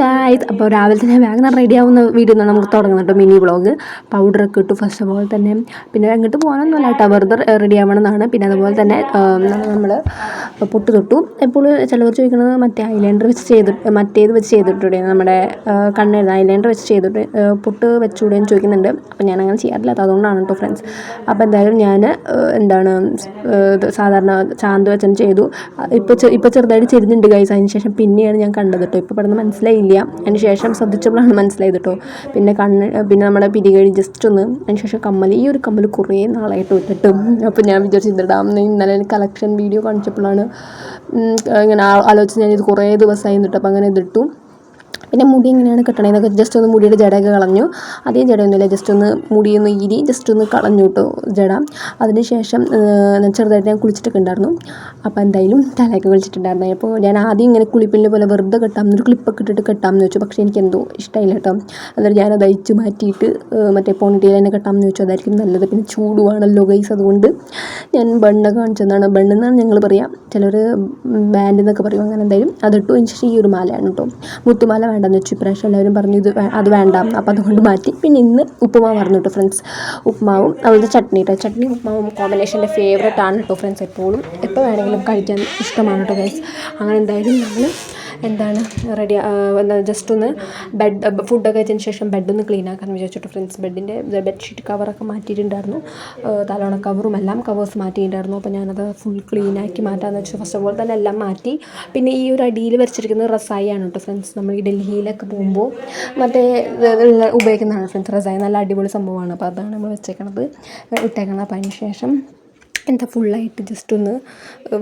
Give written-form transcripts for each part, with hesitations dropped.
Guys, അപ്പോൾ രാവിലെ തന്നെ വേഗം റെഡി ആവുന്ന വീഡിയോ നിന്നാണ് നമുക്ക് തുടങ്ങുന്നുണ്ട് മിനി വ്ളോഗ്. പൗഡറൊക്കെ ഇട്ടു ഫസ്റ്റ് ഓഫ് ഓൾ തന്നെ. പിന്നെ എങ്ങോട്ട് പോകാനൊന്നുമല്ല കേട്ടോ, വെറുതെ റെഡി ആവണമെന്നാണ്. പിന്നെ അതുപോലെ തന്നെ നമ്മൾ പൊട്ട് തൊട്ടു. എപ്പോൾ ചിലവർ ചോദിക്കുന്നത് മറ്റേ ഐലൈനർ വെച്ച് മറ്റേത് വെച്ച് ചെയ്തിട്ടൂടെ, നമ്മുടെ കണ്ണെഴുതാൻ ഐലൈനർ വെച്ച് ചെയ്തിട്ട് പൊട്ട് വെച്ചുകൂടെ എന്ന് ചോദിക്കുന്നുണ്ട്. അപ്പോൾ ഞാൻ അങ്ങനെ ചെയ്യാറില്ലാത്ത, അതുകൊണ്ടാണ് കേട്ടോ ഫ്രണ്ട്സ്. അപ്പോൾ എന്തായാലും ഞാൻ സാധാരണ ചാന്ത് വെച്ച് ചെയ്തു. ഇപ്പോൾ ചെറുതായിട്ട് ചെരിഞ്ഞുണ്ട് ഗൈസ്. അതിന് ശേഷം പിന്നെയാണ് ഞാൻ കണ്ടത് കേട്ടോ. ഇപ്പോൾ പെട്ടെന്ന് മനസ്സിലായില്ല, അതിന് ശേഷം ശ്രദ്ധിച്ചപ്പോഴാണ് മനസ്സിലായത് കേട്ടോ. പിന്നെ നമ്മുടെ പിരികഴി ജസ്റ്റ് ഒന്ന്. അതിന് ശേഷം കമ്മൽ, ഈ ഒരു കമ്മൽ കുറേ നാളായിട്ട് ഇട്ടിട്ടും. അപ്പോൾ ഞാൻ വിചാരിച്ചിടാം, ഇന്നലെ കളക്ഷൻ വീഡിയോ കാണിച്ചപ്പോഴാണ് ഇങ്ങനെ ആലോചിച്ച് ഞാനിത് കുറേ ദിവസമായി നിന്നിട്ട്. അപ്പോൾ അങ്ങനെ ഇതിട്ടു. പിന്നെ മുടി എങ്ങനെയാണ് കെട്ടണേന്നൊക്കെ ജസ്റ്റ് ഒന്ന് മുടിയുടെ ജടയൊക്കെ കളഞ്ഞു. അതേ ജടയൊന്നുമില്ല, ജസ്റ്റ് ഒന്ന് മുടിയൊന്ന് ഈരി ജസ്റ്റ് ഒന്ന് കളഞ്ഞു കേട്ടോ ജട. അതിന് ശേഷം ചെറുതായിട്ട് ഞാൻ കുളിച്ചിട്ടൊക്കെ ഉണ്ടായിരുന്നു. അപ്പോൾ എന്തായാലും തലയൊക്കെ കുളിച്ചിട്ടുണ്ടായിരുന്നു. അപ്പോൾ ഞാൻ ആദ്യം ഇങ്ങനെ കുളിപ്പിൻ്റെ പോലെ വെറുതെ കെട്ടാമെന്നൊരു ക്ലിപ്പൊക്കെ ഇട്ടിട്ട് കെട്ടാമെന്ന് വെച്ചു. പക്ഷേ എനിക്കെന്തോ ഇഷ്ടമായില്ല കേട്ടോ. അന്നേരം ഞാനത് അയച്ച് മാറ്റിയിട്ട് മറ്റേ പോണിറ്റെയിൽ തന്നെ കെട്ടാമെന്ന് വെച്ചു. അതായിരിക്കും നല്ലത്. പിന്നെ ചൂടുവാണല്ലോ ഗൈസ്, അതുകൊണ്ട് ഞാൻ ബണ്ണൊക്കെ കാണിച്ചതാണ്. ബണ്ണെന്നാണ് ഞങ്ങൾ പറയാം, ചിലർ ബാൻഡ് എന്നൊക്കെ പറയും. അങ്ങനെ എന്തായാലും അതിട്ടു. അതിന് ശേഷം ഈ ഒരു മാലയാണ് കേട്ടോ, മുത്തുമാല വേണ്ടെന്ന് വെച്ചു. ഇപ്രാവശ്യം എല്ലാവരും പറഞ്ഞു അത് വേണ്ട, അപ്പോൾ അതുകൊണ്ട് മാറ്റി. പിന്നെ ഇന്ന് ഉപ്പുമാവ് പറഞ്ഞു കേട്ടോ ഫ്രണ്ട്സ്. ഉപ്പുമാവും അതുപോലെ ചട്നി കേട്ടോ. ചട്നി ഉപ്പുമാവും കോമ്പിനേഷൻ്റെ ഫേവറേറ്റ് ആണ് കേട്ടോ ഫ്രണ്ട്സ്. എപ്പോഴും എപ്പോൾ വേണമെങ്കിലും കഴിക്കാൻ ഇഷ്ടമാണ് കേട്ടോ ഗൈസ്. അങ്ങനെ എന്തായാലും നമ്മൾ റെഡി ജസ്റ്റ് ഒന്ന് ഫുഡൊക്കെ കഴിച്ചതിന് ശേഷം ബെഡൊന്ന് ക്ലീൻ ആക്കാമെന്ന് വിചാരിച്ചിട്ട് ഫ്രണ്ട്സ്. ബെഡിൻ്റെ ബെഡ്ഷീറ്റ് കവറൊക്കെ മാറ്റിയിട്ടുണ്ടായിരുന്നു, തലോണ കവറും എല്ലാം കവേഴ്സ് മാറ്റിയിട്ടുണ്ടായിരുന്നു. അപ്പോൾ ഞാനത് ഫുൾ ക്ലീനാക്കി മാറ്റാമെന്ന് വെച്ചു. ഫസ്റ്റ് ഓഫ് ഓൾ തന്നെ എല്ലാം മാറ്റി. പിന്നെ ഈ ഒരു അടിയിൽ വരച്ചിരിക്കുന്നത് റസായിയാണ് കേട്ടോ ഫ്രണ്ട്സ്. നമ്മൾ ഈ ഡൽഹിയിലൊക്കെ പോകുമ്പോൾ മറ്റേ ഉപയോഗിക്കുന്നതാണ് ഫ്രണ്ട്സ് റസായി. നല്ല അടിപൊളി സംഭവമാണ്. അപ്പോൾ അതാണ് നമ്മൾ ഇട്ടേക്കണത്. അപ്പോൾ അതിന് ശേഷം ഫുള്ളായിട്ട് ജസ്റ്റ് ഒന്ന്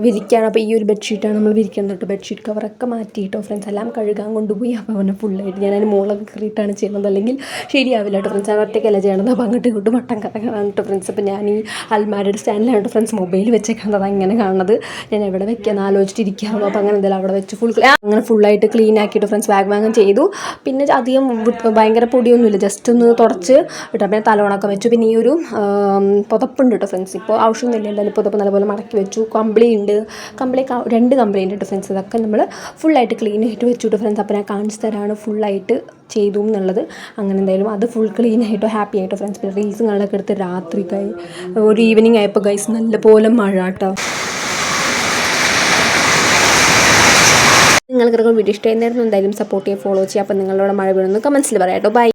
വിരിക്കുകയാണ്. അപ്പോൾ ഈ ഒരു ബെഡ്ഷീറ്റാണ് നമ്മൾ വിരിക്കുന്നത് കേട്ടോ. ബെഡ്ഷീറ്റ് കവറൊക്കെ മാറ്റിയിട്ടോ ഫ്രണ്ട്സ്. എല്ലാം കഴുകാൻ കൊണ്ടുപോയി. അപ്പോൾ അവനെ ഫുള്ളായിട്ട് ഞാൻ അതിന് മുകളൊക്കെ കയറിയിട്ടാണ് ചെയ്യുന്നത്, അല്ലെങ്കിൽ ശരിയാവില്ല കേട്ടോ ഫ്രണ്ട്സ്. ഞാൻ ഒറ്റയ്ക്കല്ല ചെയ്യണത്. അപ്പോൾ അങ്ങോട്ടും ഇങ്ങോട്ടും വട്ടം കറങ്ങാനാണ് കേട്ടോ ഫ്രണ്ട്സ്. അപ്പോൾ ഞാൻ ഈ അൽമാരയുടെ സ്റ്റാൻഡിലാണ് കേട്ടോ ഫ്രണ്ട്സ് മൊബൈൽ വെച്ചേക്കുന്നത്. അങ്ങനെ കാണുന്നത് ഞാൻ എവിടെ വെക്കാമെന്ന് ആലോചിച്ചിരിക്കുകയാണോ. അപ്പോൾ അങ്ങനെ എന്തായാലും അവിടെ വെച്ച് അങ്ങനെ ഫുള്ളായിട്ട് ക്ലീൻ ആക്കിയിട്ട് ഫ്രണ്ട്സ് വാങ്ങാൻ ചെയ്തു. പിന്നെ അധികം ഭയങ്കര പൊടിയൊന്നുമില്ല, ജസ്റ്റ് ഒന്ന് തുടച്ച് കേട്ടോ. പിന്നെ തലോണൊക്കെ വെച്ചു. പിന്നെ ഈ ഒരു പുതപ്പുണ്ട് കേട്ടോ ഫ്രണ്ട്സ്. ഇപ്പോൾ ആവശ്യമൊന്നുമില്ല, എന്തായാലും പുതപ്പ് നല്ലപോലെ മടക്കി വെച്ചു. കമ്പിളി 2 കമ്പിളി ഉണ്ട് കേട്ടോ ഫ്രണ്ട്സ്. ഇതൊക്കെ നമ്മൾ ഫുള്ളായിട്ട് ക്ലീൻ ആയിട്ട് വെച്ചു കേട്ടോ ഫ്രണ്ട്സ്. അപ്പോൾ ഞാൻ കാണിച്ചു തരാണ് ഫുള്ളായിട്ട് ചെയ്തു എന്നുള്ളത്. അങ്ങനെ എന്തായാലും അത് ഫുൾ ക്ലീൻ ആയിട്ടോ ഹാപ്പി ആയിട്ടോ ഫ്രണ്ട്സ്. പിന്നെ റീൽസുകളൊക്കെ എടുത്ത് രാത്രി ഒരു ഈവനിങ് ആയപ്പോൾ ഗൈസ് നല്ലപോലെ മഴ കേട്ടോ. നിങ്ങൾക്ക് വീഡിയോ ഇഷ്ടമായിരുന്നു, എന്തായാലും സപ്പോർട്ട് ചെയ്യുക, ഫോളോ ചെയ്യുക. അപ്പോൾ നിങ്ങളോട് മഴ വീഴുന്നു കമൻസിൽ പറയാം കേട്ടോ. ബൈ.